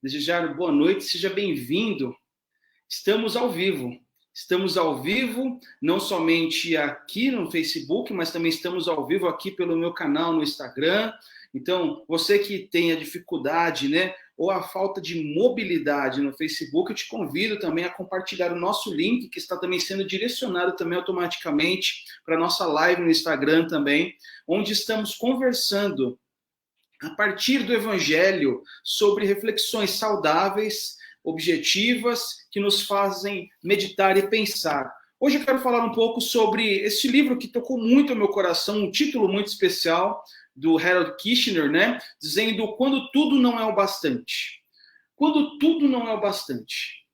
desejar boa noite, seja bem-vindo. Estamos ao vivo. Estamos ao vivo, não somente aqui no Facebook, mas também estamos ao vivo aqui pelo meu canal no Instagram. Então, você que tem a dificuldade, né, ou a falta de mobilidade no Facebook, eu te convido também a compartilhar o nosso link, que está também sendo direcionado também automaticamente para a nossa live no Instagram também, onde estamos conversando a partir do Evangelho sobre reflexões saudáveis, objetivas, que nos fazem meditar e pensar. Hoje eu quero falar um pouco sobre esse livro que tocou muito ao meu coração, um título muito especial, do Harold Kushner, né? Dizendo quando tudo não é o bastante. Quando tudo não é o bastante.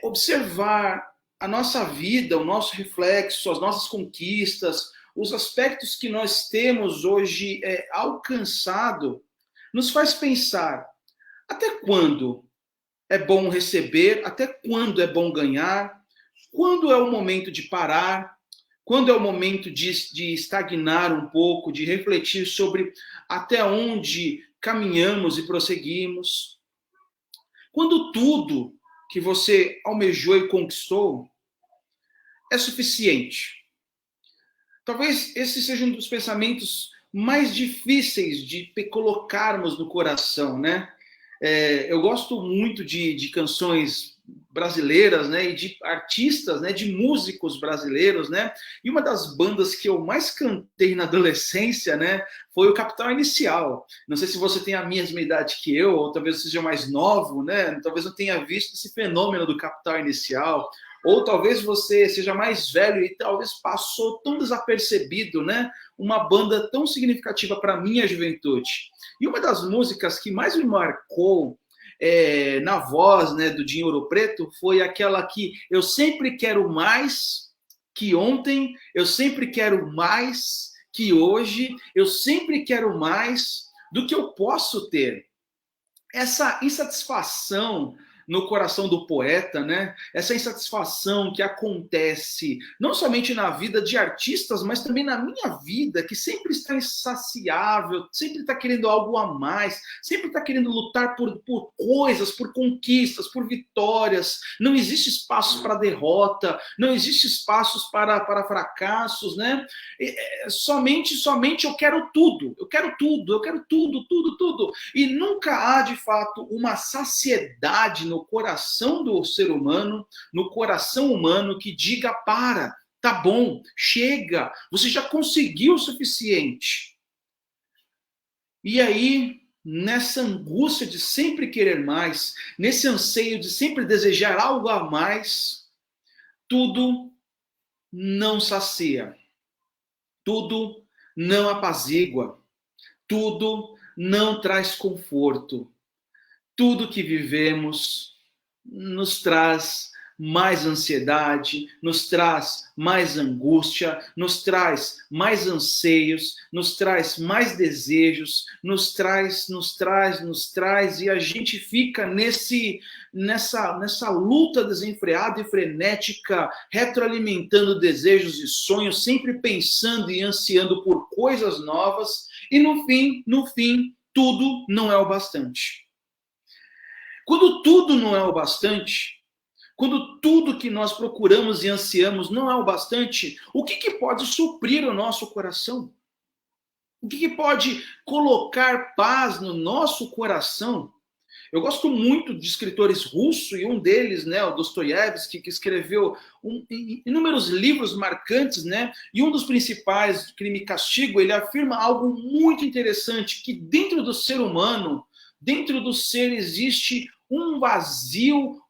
Observar a nossa vida, o nosso reflexo, as nossas conquistas, os aspectos que nós temos hoje alcançado, nos faz pensar até quando é bom receber, até quando é bom ganhar, quando é o momento de parar, quando é o momento de estagnar um pouco, de refletir sobre até onde caminhamos e prosseguimos. Quando tudo que você almejou e conquistou é suficiente. Talvez esse seja um dos pensamentos mais difíceis de colocarmos no coração, né? Eu gosto muito de canções brasileiras, né, e de artistas, né, de músicos brasileiros, né, e uma das bandas que eu mais cantei na adolescência, né, foi o Capital Inicial. Não sei se você tem a mesma idade que eu, ou talvez seja mais novo, né, talvez não tenha visto esse fenômeno do Capital Inicial, ou talvez você seja mais velho e talvez passou tão desapercebido, né, uma banda tão significativa para a minha juventude. E uma das músicas que mais me marcou na voz, né, do Dinho Ouro Preto foi aquela que eu sempre quero mais que ontem, eu sempre quero mais que hoje, eu sempre quero mais do que eu posso ter. Essa insatisfação no coração do poeta, né? Essa insatisfação que acontece não somente na vida de artistas, mas também na minha vida, que sempre está insaciável, sempre está querendo algo a mais, sempre está querendo lutar por coisas, por conquistas, por vitórias. Não existe espaço para derrota, não existe espaços para fracassos, né? Somente eu quero tudo, eu quero tudo, eu quero tudo, tudo, tudo. E nunca há, de fato, uma saciedade no coração do ser humano, no coração humano, que diga: para, tá bom, chega, você já conseguiu o suficiente. E aí, nessa angústia de sempre querer mais, nesse anseio de sempre desejar algo a mais, tudo não sacia, tudo não apazigua, tudo não traz conforto. Tudo que vivemos nos traz mais ansiedade, nos traz mais angústia, nos traz mais anseios, nos traz mais desejos, nos traz, e a gente fica nessa luta desenfreada e frenética, retroalimentando desejos e sonhos, sempre pensando e ansiando por coisas novas, e no fim, tudo não é o bastante. Quando tudo não é o bastante, quando tudo que nós procuramos e ansiamos não é o bastante, o que pode suprir o nosso coração? O que pode colocar paz no nosso coração? Eu gosto muito de escritores russos, e um deles, né, o Dostoiévski, que escreveu inúmeros livros marcantes, né? E um dos principais, Crime e Castigo, ele afirma algo muito interessante, que dentro do ser humano, dentro do ser existe um vazio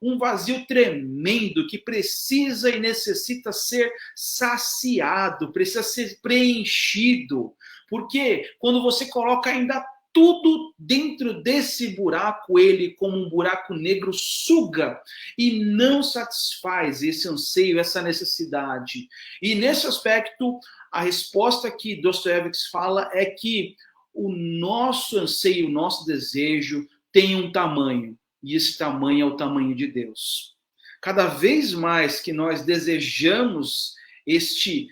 tremendo que precisa e necessita ser saciado, precisa ser preenchido. Porque quando você coloca ainda tudo dentro desse buraco, ele, como um buraco negro, suga e não satisfaz esse anseio, essa necessidade. E nesse aspecto, a resposta que Dostoiévski fala é que o nosso anseio, o nosso desejo tem um tamanho, e esse tamanho é o tamanho de Deus. Cada vez mais que nós desejamos este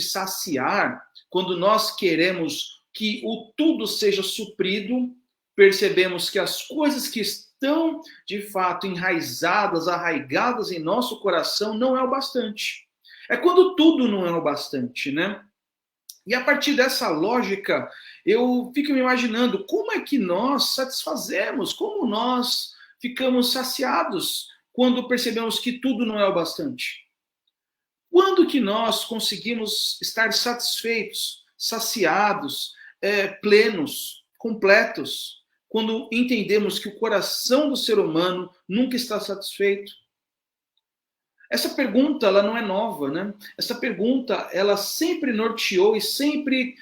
saciar, quando nós queremos que o tudo seja suprido, percebemos que as coisas que estão, de fato, enraizadas, arraigadas em nosso coração, não é o bastante. É quando tudo não é o bastante, né? E a partir dessa lógica, eu fico me imaginando como é que nós satisfazemos, como nós ficamos saciados quando percebemos que tudo não é o bastante. Quando que nós conseguimos estar satisfeitos, saciados, plenos, completos, quando entendemos que o coração do ser humano nunca está satisfeito? Essa pergunta, ela não é nova, né? Essa pergunta, ela sempre norteou e sempre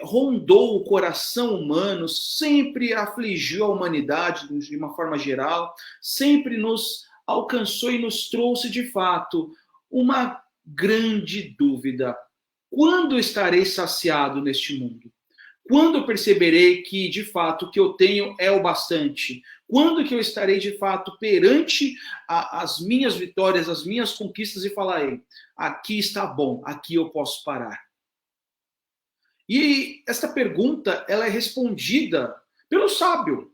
rondou o coração humano, sempre afligiu a humanidade de uma forma geral, sempre nos alcançou e nos trouxe, de fato, uma grande dúvida. Quando estarei saciado neste mundo? Quando perceberei que, de fato, o que eu tenho é o bastante? Quando que eu estarei, de fato, perante as minhas vitórias, as minhas conquistas e falarei, aqui está bom, aqui eu posso parar? E esta pergunta, ela é respondida pelo sábio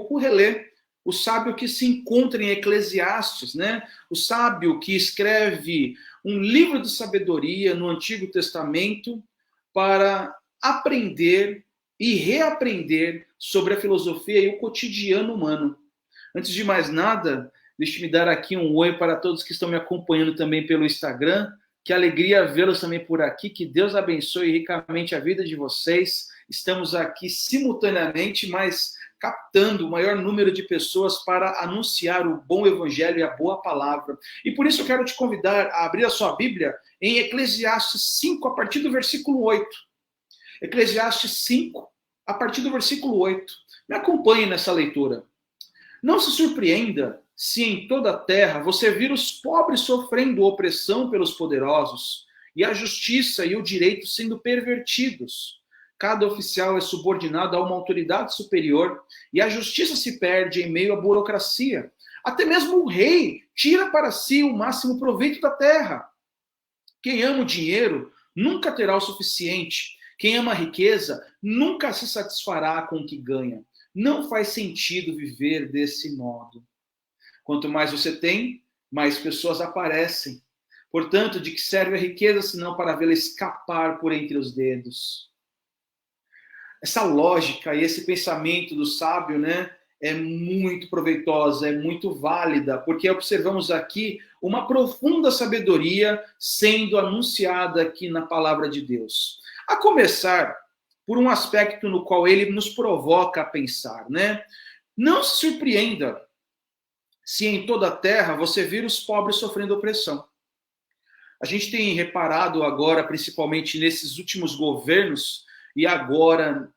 Currelé, o sábio que se encontra em Eclesiastes, né? O sábio que escreve um livro de sabedoria no Antigo Testamento para aprender e reaprender sobre a filosofia e o cotidiano humano. Antes de mais nada, deixe-me dar aqui um oi para todos que estão me acompanhando também pelo Instagram. Que alegria vê-los também por aqui. Que Deus abençoe ricamente a vida de vocês. Estamos aqui simultaneamente, mas captando o maior número de pessoas para anunciar o bom evangelho e a boa palavra. E por isso eu quero te convidar a abrir a sua Bíblia em Eclesiastes 5, a partir do versículo 8. Eclesiastes 5, a partir do versículo 8. Me acompanhe nessa leitura. Não se surpreenda se em toda a terra você vir os pobres sofrendo opressão pelos poderosos, e a justiça e o direito sendo pervertidos. Cada oficial é subordinado a uma autoridade superior, e a justiça se perde em meio à burocracia. Até mesmo o rei tira para si o máximo proveito da terra. Quem ama o dinheiro nunca terá o suficiente. Quem ama a riqueza nunca se satisfará com o que ganha. Não faz sentido viver desse modo. Quanto mais você tem, mais pessoas aparecem. Portanto, de que serve a riqueza senão para vê-la escapar por entre os dedos? Essa lógica e esse pensamento do sábio, né, é muito proveitosa, é muito válida, porque observamos aqui uma profunda sabedoria sendo anunciada aqui na palavra de Deus. A começar por um aspecto no qual ele nos provoca a pensar, né? Não se surpreenda se em toda a terra você vir os pobres sofrendo opressão. A gente tem reparado agora, principalmente nesses últimos governos, e agora,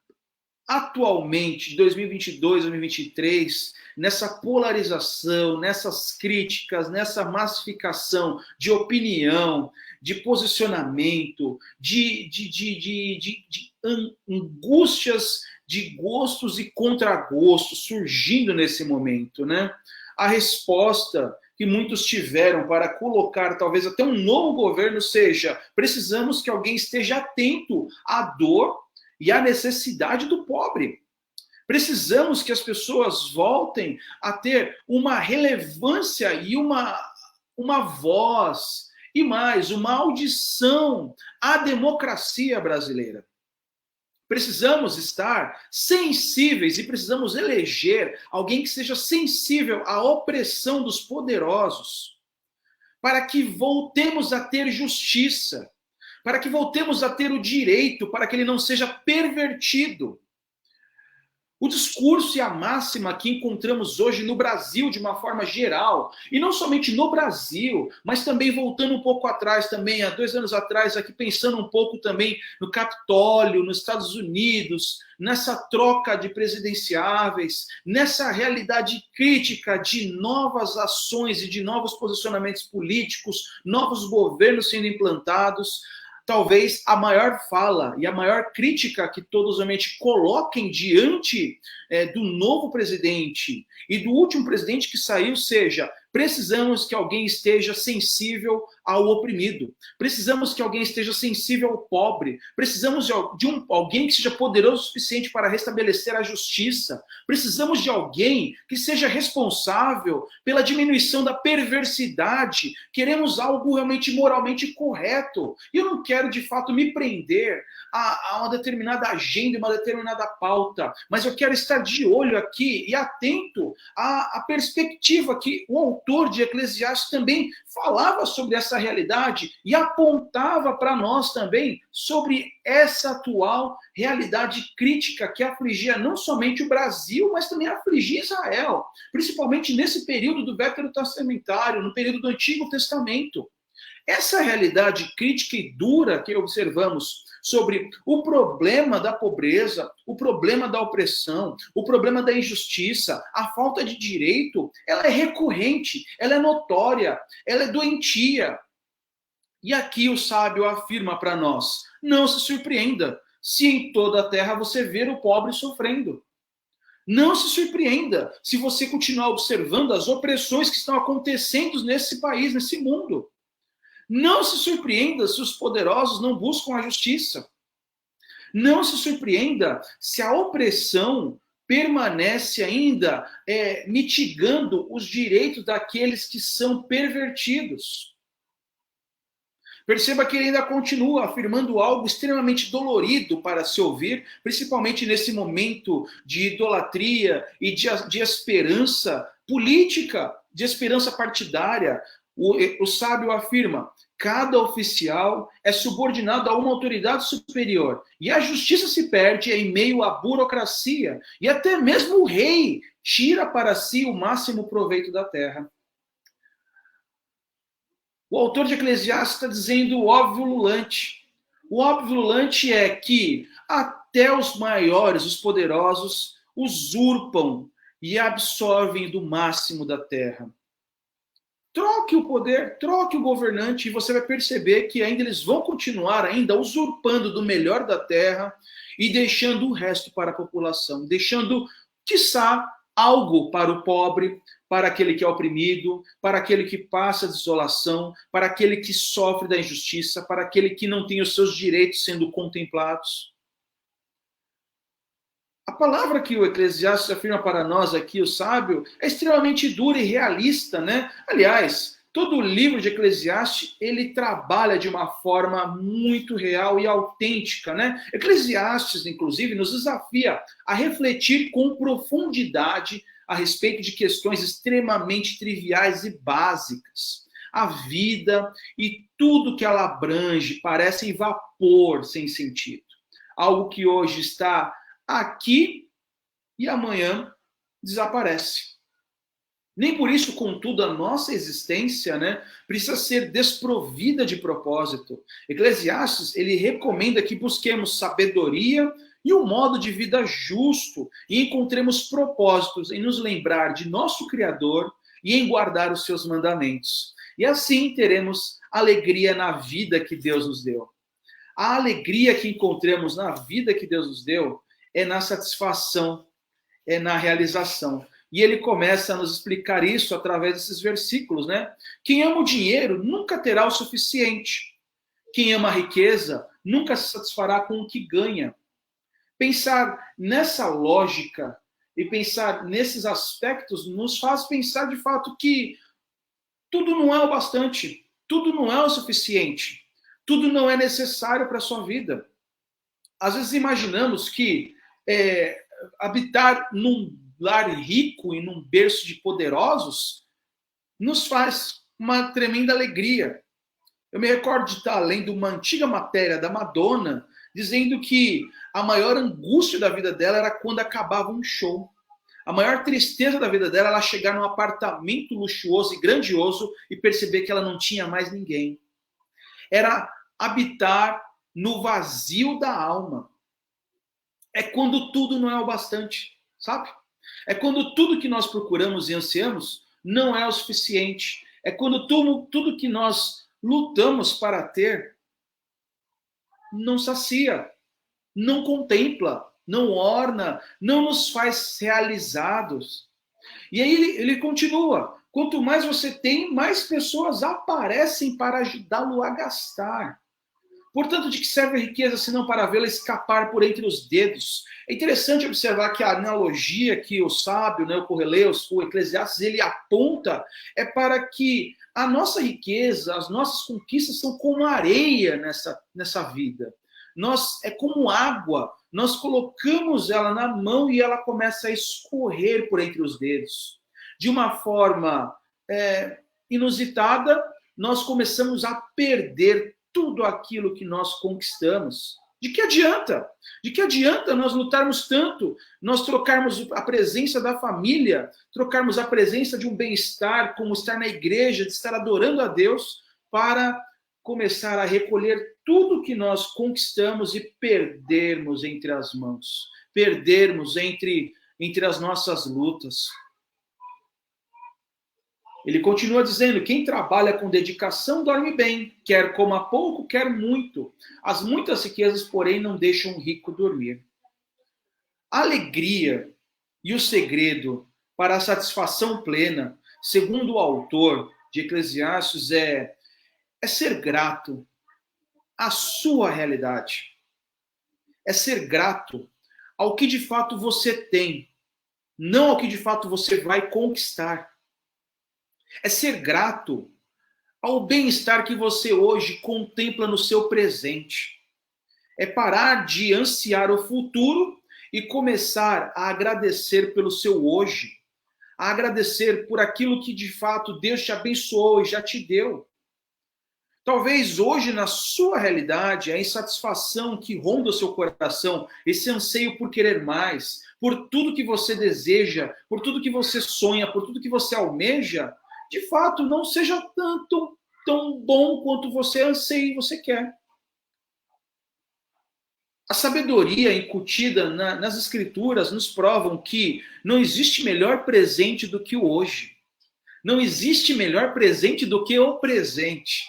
atualmente, de 2022, 2023, nessa polarização, nessas críticas, nessa massificação de opinião, de posicionamento, de angústias, de gostos e contragostos surgindo nesse momento, né? A resposta que muitos tiveram para colocar talvez até um novo governo seja: precisamos que alguém esteja atento à dor e à necessidade do pobre. Precisamos que as pessoas voltem a ter uma relevância e uma voz, e mais, uma audição à democracia brasileira. Precisamos estar sensíveis e precisamos eleger alguém que seja sensível à opressão dos poderosos, para que voltemos a ter justiça, para que voltemos a ter o direito, para que ele não seja pervertido. O discurso e a máxima que encontramos hoje no Brasil de uma forma geral, e não somente no Brasil, mas também voltando um pouco atrás, também há 2 anos atrás, aqui pensando um pouco também no Capitólio, nos Estados Unidos, nessa troca de presidenciáveis, nessa realidade crítica de novas ações e de novos posicionamentos políticos, novos governos sendo implantados. Talvez a maior fala e a maior crítica que todos realmente coloquem diante do novo presidente e do último presidente que saiu seja: precisamos que alguém esteja sensível ao oprimido. Precisamos que alguém esteja sensível ao pobre. Precisamos de alguém que seja poderoso o suficiente para restabelecer a justiça. Precisamos de alguém que seja responsável pela diminuição da perversidade. Queremos algo realmente moralmente correto. E eu não quero, de fato, me prender a uma determinada agenda, uma determinada pauta, mas eu quero estar de olho aqui e atento à perspectiva que o autor de Eclesiastes também falava sobre essa realidade e apontava para nós também sobre essa atual realidade crítica que afligia não somente o Brasil, mas também afligia Israel, principalmente nesse período do Veterotestamentário, no período do Antigo Testamento. Essa realidade crítica e dura que observamos sobre o problema da pobreza, o problema da opressão, o problema da injustiça, a falta de direito, ela é recorrente, ela é notória, ela é doentia. E aqui o sábio afirma para nós: não se surpreenda se em toda a terra você ver o pobre sofrendo. Não se surpreenda se você continuar observando as opressões que estão acontecendo nesse país, nesse mundo. Não se surpreenda se os poderosos não buscam a justiça. Não se surpreenda se a opressão permanece ainda mitigando os direitos daqueles que são pervertidos. Perceba que ele ainda continua afirmando algo extremamente dolorido para se ouvir, principalmente nesse momento de idolatria e de esperança política, de esperança partidária. O sábio afirma: cada oficial é subordinado a uma autoridade superior, e a justiça se perde em meio à burocracia, e até mesmo o rei tira para si o máximo proveito da terra. O autor de Eclesiastes está dizendo o óbvio ululante. O óbvio ululante é que até os maiores, os poderosos, usurpam e absorvem do máximo da terra. Troque o poder, troque o governante e você vai perceber que ainda eles vão continuar ainda usurpando do melhor da terra e deixando o resto para a população, deixando, quiçá, algo para o pobre, para aquele que é oprimido, para aquele que passa desolação, para aquele que sofre da injustiça, para aquele que não tem os seus direitos sendo contemplados. A palavra que o Eclesiastes afirma para nós aqui, o sábio, é extremamente dura e realista, né? Aliás, todo o livro de Eclesiastes, ele trabalha de uma forma muito real e autêntica, né? Eclesiastes, inclusive, nos desafia a refletir com profundidade a respeito de questões extremamente triviais e básicas. A vida e tudo que ela abrange parece vapor sem sentido. Algo que hoje está aqui e amanhã desaparece. Nem por isso, contudo, a nossa existência, né, precisa ser desprovida de propósito. Eclesiastes, ele recomenda que busquemos sabedoria e um modo de vida justo e encontremos propósitos em nos lembrar de nosso Criador e em guardar os seus mandamentos. E assim teremos alegria na vida que Deus nos deu. A alegria que encontramos na vida que Deus nos deu é na satisfação, é na realização. E ele começa a nos explicar isso através desses versículos, né? Quem ama o dinheiro nunca terá o suficiente. Quem ama a riqueza nunca se satisfará com o que ganha. Pensar nessa lógica e pensar nesses aspectos nos faz pensar de fato que tudo não é o bastante, tudo não é o suficiente, tudo não é necessário para a sua vida. Às vezes imaginamos que habitar num lar rico e num berço de poderosos nos faz uma tremenda alegria. Eu me recordo de estar lendo uma antiga matéria da Madonna dizendo que a maior angústia da vida dela era quando acabava um show. A maior tristeza da vida dela era chegar num apartamento luxuoso e grandioso e perceber que ela não tinha mais ninguém. Era habitar no vazio da alma. É quando tudo não é o bastante, sabe? É quando tudo que nós procuramos e ansiamos não é o suficiente. É quando tudo que nós lutamos para ter não sacia, não contempla, não orna, não nos faz realizados. E aí ele continua. Quanto mais você tem, mais pessoas aparecem para ajudá-lo a gastar. Portanto, de que serve a riqueza senão para vê-la escapar por entre os dedos? É interessante observar que a analogia que o sábio, né, o Correleus, o Eclesiastes, ele aponta é para que a nossa riqueza, as nossas conquistas são como areia nessa vida. É como água, nós colocamos ela na mão e ela começa a escorrer por entre os dedos. De uma forma inusitada, nós começamos a perder tudo aquilo que nós conquistamos. De que adianta? De que adianta nós lutarmos tanto, nós trocarmos a presença da família, trocarmos a presença de um bem-estar, como estar na igreja, de estar adorando a Deus, para começar a recolher tudo que nós conquistamos e perdermos entre as mãos, perdermos entre as nossas lutas. Ele continua dizendo: quem trabalha com dedicação dorme bem, quer coma pouco, quer muito. As muitas riquezas, porém, não deixam o rico dormir. A alegria e o segredo para a satisfação plena, segundo o autor de Eclesiastes, é ser grato à sua realidade. É ser grato ao que de fato você tem, não ao que de fato você vai conquistar. É ser grato ao bem-estar que você hoje contempla no seu presente. É parar de ansiar o futuro e começar a agradecer pelo seu hoje. A agradecer por aquilo que de fato Deus te abençoou e já te deu. Talvez hoje, na sua realidade, a insatisfação que ronda o seu coração, esse anseio por querer mais, por tudo que você deseja, por tudo que você sonha, por tudo que você almeja, de fato não seja tão bom quanto você anseia e você quer. A sabedoria incutida nas escrituras nos provam que não existe melhor presente do que o hoje. Não existe melhor presente do que o presente.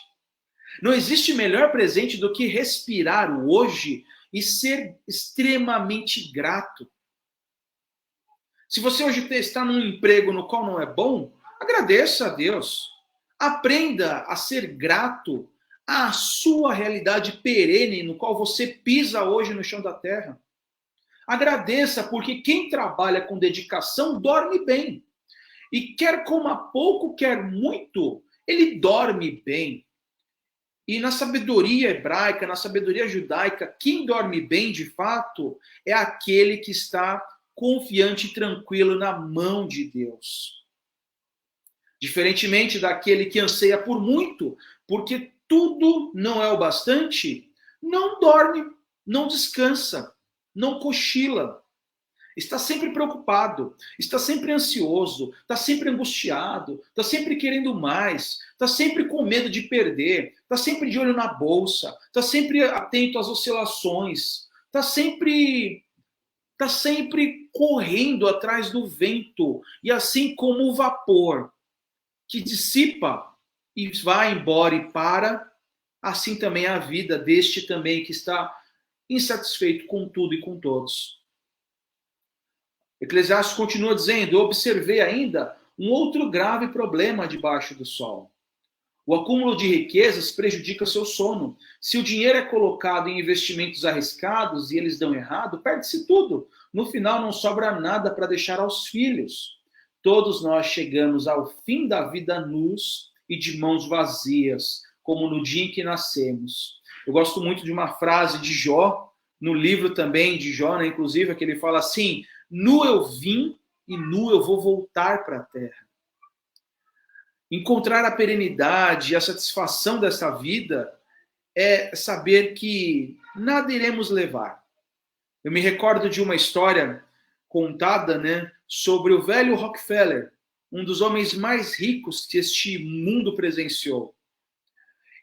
Não existe melhor presente do que respirar o hoje e ser extremamente grato. Se você hoje está num emprego no qual não é bom, agradeça a Deus. Aprenda a ser grato à sua realidade perene, no qual você pisa hoje no chão da terra. Agradeça, porque quem trabalha com dedicação dorme bem. E quer coma pouco, quer muito, ele dorme bem. E na sabedoria hebraica, na sabedoria judaica, quem dorme bem de fato é aquele que está confiante e tranquilo na mão de Deus. Diferentemente daquele que anseia por muito, porque tudo não é o bastante, não dorme, não descansa, não cochila. Está sempre preocupado, está sempre ansioso, está sempre angustiado, está sempre querendo mais, está sempre com medo de perder, está sempre de olho na bolsa, está sempre atento às oscilações, está sempre correndo atrás do vento, e assim como o vapor que dissipa e vai embora e para, assim também é a vida deste também que está insatisfeito com tudo e com todos. Eclesiastes continua dizendo: observei ainda um outro grave problema debaixo do sol. O acúmulo de riquezas prejudica seu sono. Se o dinheiro é colocado em investimentos arriscados e eles dão errado, perde-se tudo. No final não sobra nada para deixar aos filhos. Todos nós chegamos ao fim da vida nus e de mãos vazias, como no dia em que nascemos. Eu gosto muito de uma frase de Jó, no livro também de Jó, né, inclusive, que ele fala assim: nu eu vim e nu eu vou voltar para a terra. Encontrar a perenidade e a satisfação dessa vida é saber que nada iremos levar. Eu me recordo de uma história contada, né, sobre o velho Rockefeller, um dos homens mais ricos que este mundo presenciou.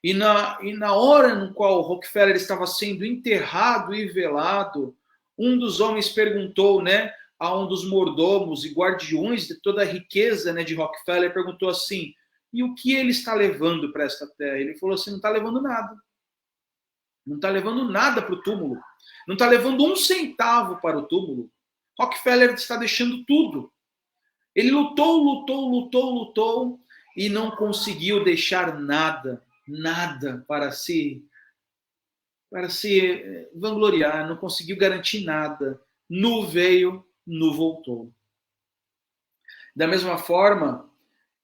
E na hora no qual Rockefeller estava sendo enterrado e velado, um dos homens perguntou, né, a um dos mordomos e guardiões de toda a riqueza, né, de Rockefeller, perguntou assim: e o que ele está levando para esta terra? Ele falou assim: não está levando nada. Não está levando nada para o túmulo. Não está levando um centavo para o túmulo. Rockefeller está deixando tudo. Ele lutou e não conseguiu deixar nada para se vangloriar, não conseguiu garantir nada. Nu veio, nu voltou. Da mesma forma,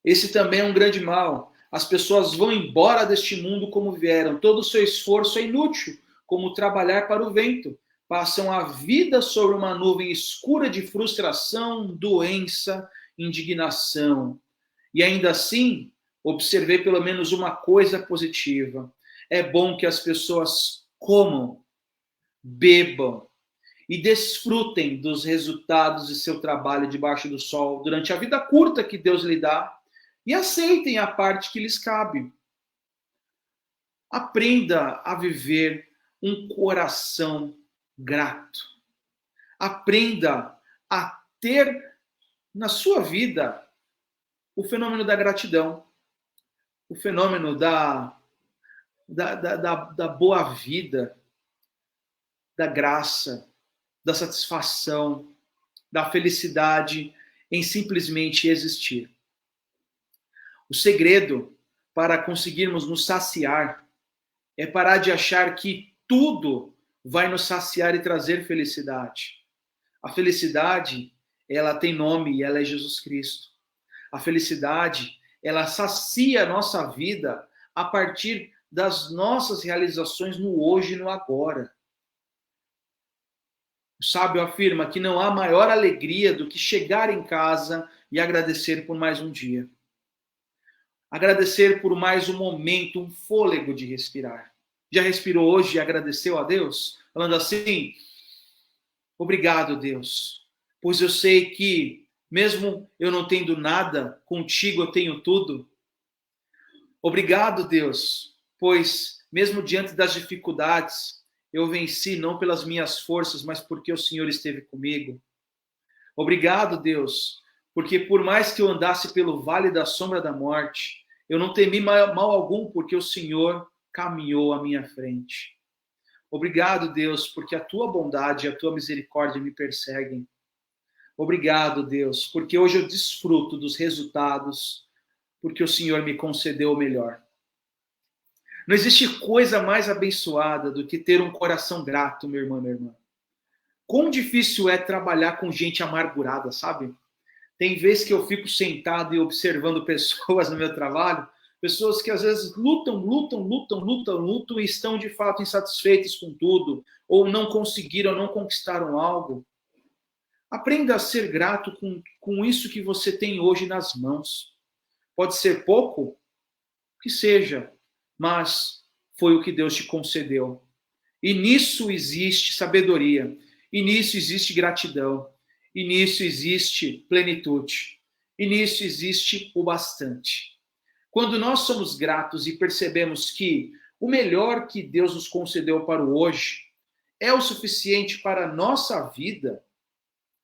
esse também é um grande mal. As pessoas vão embora deste mundo como vieram. Todo o seu esforço é inútil, como trabalhar para o vento. Passam a vida sobre uma nuvem escura de frustração, doença, indignação. E ainda assim, observei pelo menos uma coisa positiva. É bom que as pessoas comam, bebam e desfrutem dos resultados de seu trabalho debaixo do sol durante a vida curta que Deus lhe dá e aceitem a parte que lhes cabe. Aprenda a viver um coração grato. Aprenda a ter na sua vida o fenômeno da gratidão, o fenômeno da boa vida, da graça, da satisfação, da felicidade em simplesmente existir. O segredo para conseguirmos nos saciar é parar de achar que tudo vai nos saciar e trazer felicidade. A felicidade, ela tem nome e ela é Jesus Cristo. A felicidade, ela sacia a nossa vida a partir das nossas realizações no hoje e no agora. O sábio afirma que não há maior alegria do que chegar em casa e agradecer por mais um dia. Agradecer por mais um momento, um fôlego de respirar. Já respirou hoje e agradeceu a Deus? Falando assim, obrigado, Deus, pois eu sei que, mesmo eu não tendo nada, contigo eu tenho tudo. Obrigado, Deus, pois, mesmo diante das dificuldades, eu venci não pelas minhas forças, mas porque o Senhor esteve comigo. Obrigado, Deus, porque por mais que eu andasse pelo vale da sombra da morte, eu não temi mal algum, porque o Senhor caminhou à minha frente. Obrigado, Deus, porque a tua bondade e a tua misericórdia me perseguem. Obrigado, Deus, porque hoje eu desfruto dos resultados, porque o Senhor me concedeu o melhor. Não existe coisa mais abençoada do que ter um coração grato, meu irmão, minha irmã. Quão difícil é trabalhar com gente amargurada, sabe? Tem vezes que eu fico sentado e observando pessoas no meu trabalho, pessoas que às vezes lutam e estão de fato insatisfeitas com tudo, ou não conseguiram, não conquistaram algo. Aprenda a ser grato com isso que você tem hoje nas mãos. Pode ser pouco, que seja, mas foi o que Deus te concedeu. E nisso existe sabedoria, e nisso existe gratidão, e nisso existe plenitude, e nisso existe o bastante. Quando nós somos gratos e percebemos que o melhor que Deus nos concedeu para o hoje é o suficiente para a nossa vida,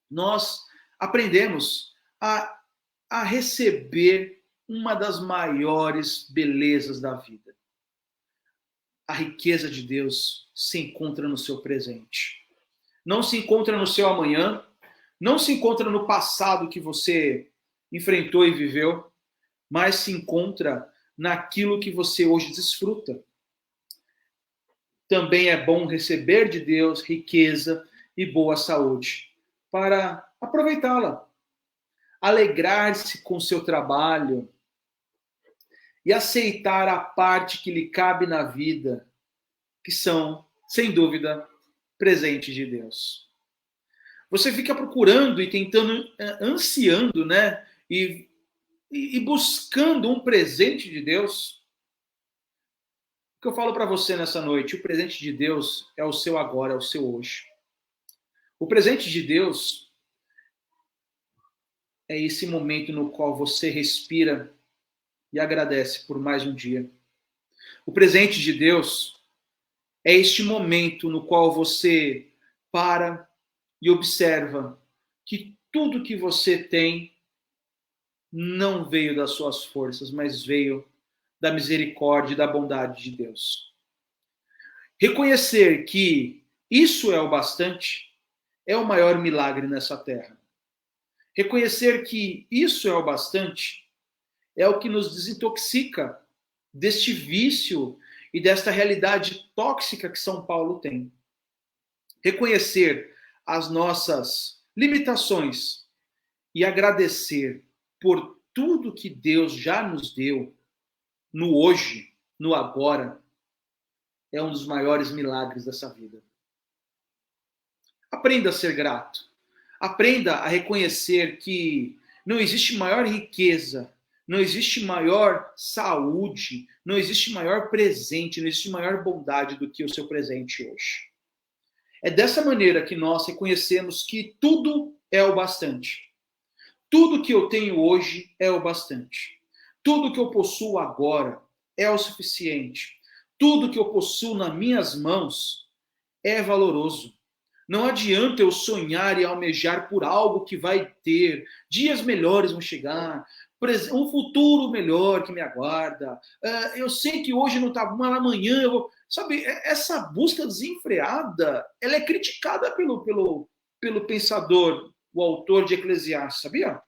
nós aprendemos a receber uma das maiores belezas da vida. A riqueza de Deus se encontra no seu presente. Não se encontra no seu amanhã, não se encontra no passado que você enfrentou e viveu, mas se encontra naquilo que você hoje desfruta. Também é bom receber de Deus riqueza e boa saúde, para aproveitá-la, alegrar-se com o seu trabalho e aceitar a parte que lhe cabe na vida, que são, sem dúvida, presentes de Deus. Você fica procurando e tentando, ansiando, né? E buscando um presente de Deus. O que eu falo para você nessa noite, o presente de Deus é o seu agora, é o seu hoje. O presente de Deus é esse momento no qual você respira e agradece por mais um dia. O presente de Deus é este momento no qual você para e observa que tudo que você tem não veio das suas forças, mas veio da misericórdia e da bondade de Deus. Reconhecer que isso é o bastante é o maior milagre nessa terra. Reconhecer que isso é o bastante é o que nos desintoxica deste vício e desta realidade tóxica que São Paulo tem. Reconhecer as nossas limitações e agradecer por tudo que Deus já nos deu no hoje, no agora, é um dos maiores milagres dessa vida. Aprenda a ser grato. Aprenda a reconhecer que não existe maior riqueza, não existe maior saúde, não existe maior presente, não existe maior bondade do que o seu presente hoje. É dessa maneira que nós reconhecemos que tudo é o bastante. Tudo que eu tenho hoje é o bastante. Tudo que eu possuo agora é o suficiente. Tudo que eu possuo nas minhas mãos é valoroso. Não adianta eu sonhar e almejar por algo que vai ter. Dias melhores vão chegar, um futuro melhor que me aguarda. Eu sei que hoje não está bom, mas amanhã eu vou... Sabe, essa busca desenfreada, ela é criticada pelo pensador, o autor de Eclesiastes, sabia?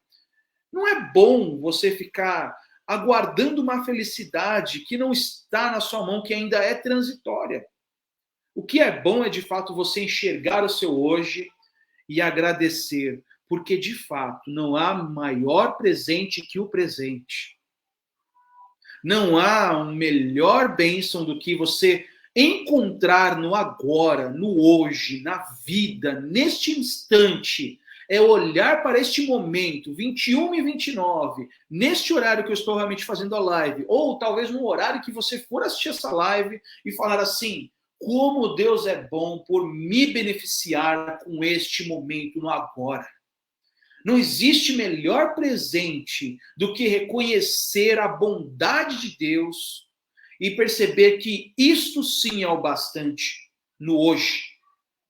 Não é bom você ficar aguardando uma felicidade que não está na sua mão, que ainda é transitória. O que é bom é, de fato, você enxergar o seu hoje e agradecer, porque, de fato, não há maior presente que o presente. Não há um melhor bênção do que você encontrar no agora, no hoje, na vida, neste instante. É olhar para este momento, 21 e 29, neste horário que eu estou realmente fazendo a live, ou talvez no horário que você for assistir essa live e falar assim: como Deus é bom por me beneficiar com este momento no agora. Não existe melhor presente do que reconhecer a bondade de Deus e perceber que isto sim é o bastante no hoje.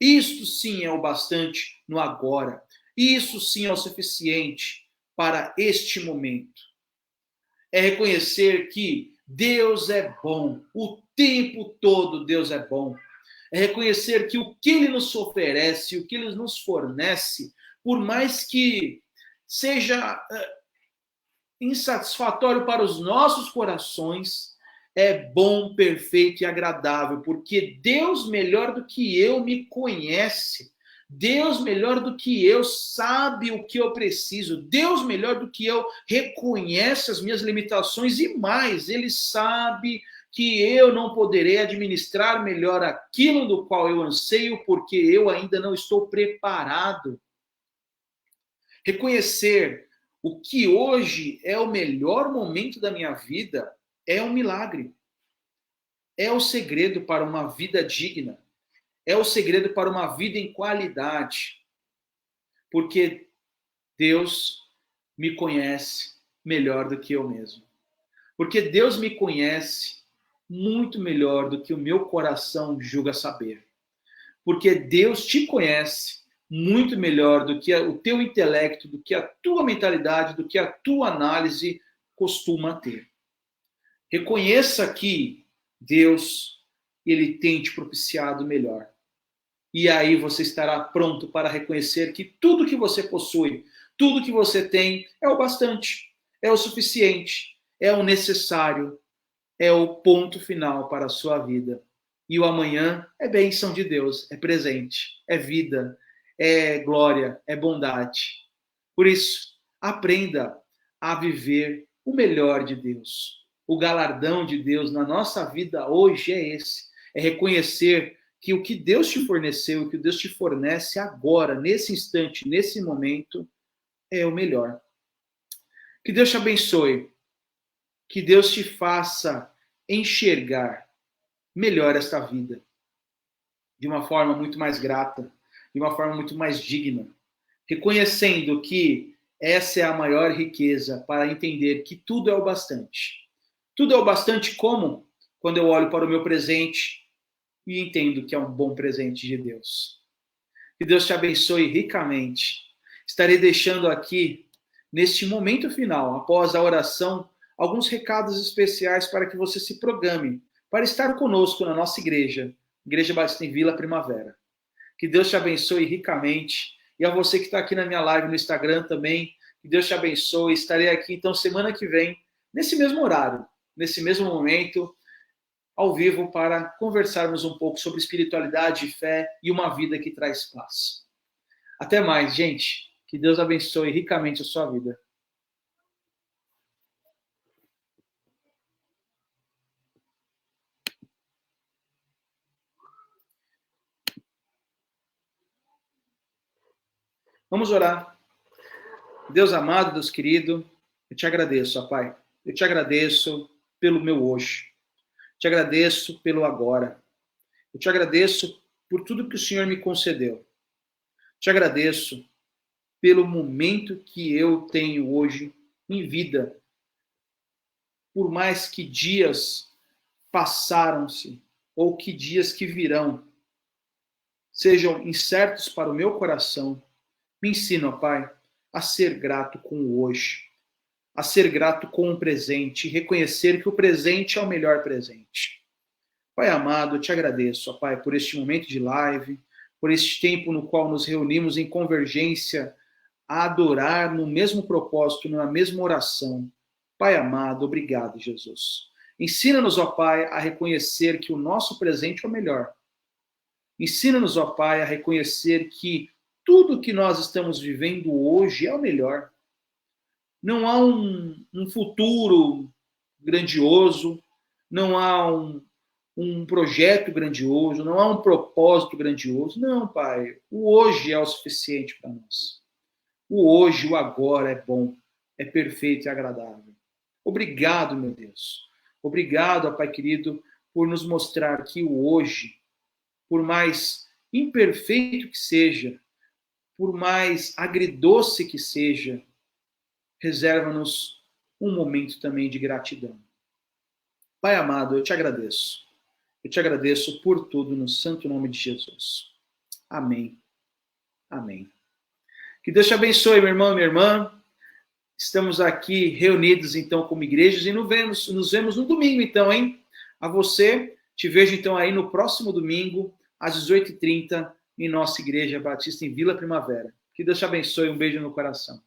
Isto sim é o bastante no agora. Isso sim é o suficiente para este momento. É reconhecer que Deus é bom, o tempo todo Deus é bom. É reconhecer que o que Ele nos oferece, o que Ele nos fornece, por mais que seja insatisfatório para os nossos corações, é bom, perfeito e agradável, porque Deus melhor do que eu me conhece. Deus melhor do que eu sabe o que eu preciso. Deus melhor do que eu reconhece as minhas limitações e mais, Ele sabe que eu não poderei administrar melhor aquilo do qual eu anseio, porque eu ainda não estou preparado. Reconhecer o que hoje é o melhor momento da minha vida é um milagre. É o segredo para uma vida digna. É o segredo para uma vida em qualidade. Porque Deus me conhece melhor do que eu mesmo. Porque Deus me conhece muito melhor do que o meu coração julga saber. Porque Deus te conhece muito melhor do que o teu intelecto, do que a tua mentalidade, do que a tua análise costuma ter. Reconheça que Deus, Ele tem te propiciado melhor. E aí você estará pronto para reconhecer que tudo que você possui, tudo que você tem é o bastante, é o suficiente, é o necessário, é o ponto final para a sua vida. E o amanhã é bênção de Deus, é presente, é vida, é glória, é bondade. Por isso, aprenda a viver o melhor de Deus. O galardão de Deus na nossa vida hoje é esse. É reconhecer que o que Deus te forneceu, o que Deus te fornece agora, nesse instante, nesse momento, é o melhor. Que Deus te abençoe. Que Deus te faça enxergar melhor esta vida. De uma forma muito mais grata, de uma forma muito mais digna. Reconhecendo que essa é a maior riqueza para entender que tudo é o bastante. Tudo é o bastante como? Quando eu olho para o meu presente e entendo que é um bom presente de Deus. Que Deus te abençoe ricamente. Estarei deixando aqui, neste momento final, após a oração, alguns recados especiais para que você se programe para estar conosco na nossa igreja, Igreja Batista em Vila Primavera. Que Deus te abençoe ricamente E a você que está aqui na minha live no Instagram também, que Deus te abençoe. Estarei aqui, então, semana que vem, nesse mesmo horário, nesse mesmo momento, ao vivo, para conversarmos um pouco sobre espiritualidade, fé e uma vida que traz paz. Até mais, gente. Que Deus abençoe ricamente a sua vida. Vamos orar. Deus amado, Deus querido, eu te agradeço, ó Pai. Eu te agradeço pelo meu hoje. Te agradeço pelo agora. Eu te agradeço por tudo que o Senhor me concedeu. Te agradeço pelo momento que eu tenho hoje em vida. Por mais que dias passaram-se, ou que dias que virão, sejam incertos para o meu coração, me ensina, ó Pai, a ser grato com o hoje, a ser grato com o presente, reconhecer que o presente é o melhor presente. Pai amado, eu te agradeço, ó Pai, por este momento de live, por este tempo no qual nos reunimos em convergência a adorar no mesmo propósito, na mesma oração. Pai amado, obrigado, Jesus. Ensina-nos, ó Pai, a reconhecer que o nosso presente é o melhor. Ensina-nos, ó Pai, a reconhecer que tudo que nós estamos vivendo hoje é o melhor. Não há um futuro grandioso, não há um projeto grandioso, não há um propósito grandioso. Não, Pai, o hoje é o suficiente para nós. O hoje, o agora é bom, é perfeito e agradável. Obrigado, meu Deus. Obrigado, ó Pai querido, por nos mostrar que o hoje, por mais imperfeito que seja, por mais agridoce que seja, reserva-nos um momento também de gratidão. Pai amado, eu te agradeço. Eu te agradeço por tudo no santo nome de Jesus. Amém. Amém. Que Deus te abençoe, meu irmão e minha irmã. Estamos aqui reunidos, então, como igrejas e nos vemos no domingo, então, hein? A você, te vejo, então, aí no próximo domingo, às 18h30, em nossa Igreja Batista em Vila Primavera. Que Deus te abençoe, um beijo no coração.